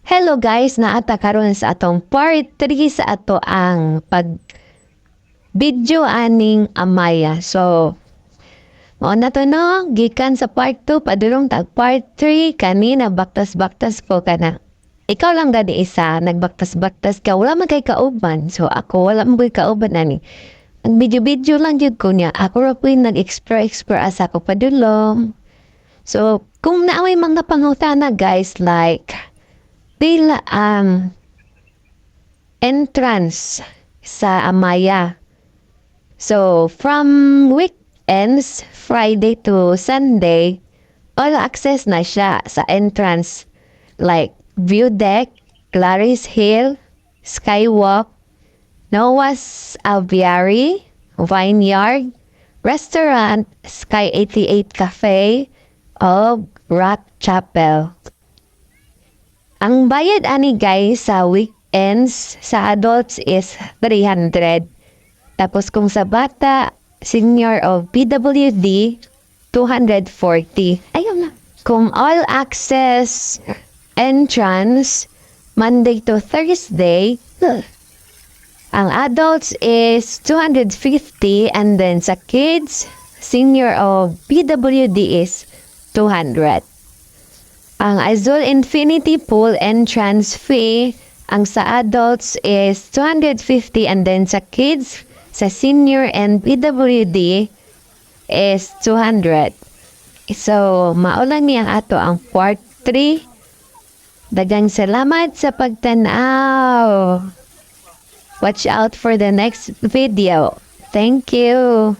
Hello guys, naata karon sa atong part 3 sa ato ang video aning amaya. So, mao na to no, gikan sa part 2 padulong tag part 3 kanina baktas-baktas ko kana. Ikaw lang gani isa nagbaktas-baktas ka, wala man kay kauban. So ako wala man koy kauban ani. Ang video lang jud ko niya. Ako ra po'y nag-explore asa ko padulong. So, kung naaway mga pangutana guys like dila entrance sa Amaya. So, from weekends, Friday to Sunday, all access na siya sa entrance. Like, view deck, Clarice Hill, Skywalk, Noah's Aviary, Vineyard, Restaurant, Sky 88 Cafe, o Rock Chapel. Ang bayad ani guys sa weekends sa adults is 300. Tapos kung sa bata, senior o PWD, 240. Ayun na. Kung all access entrance, Monday to Thursday, ang adults is 250 and then sa kids, senior o PWD is 200. Ang Azul Infinity Pool entrance fee, ang sa adults is 250 and then sa kids, sa senior and PWD is 200. So, maulan niya ato ang part 3. Dagang salamat sa pagtanaw. Watch out for the next video. Thank you.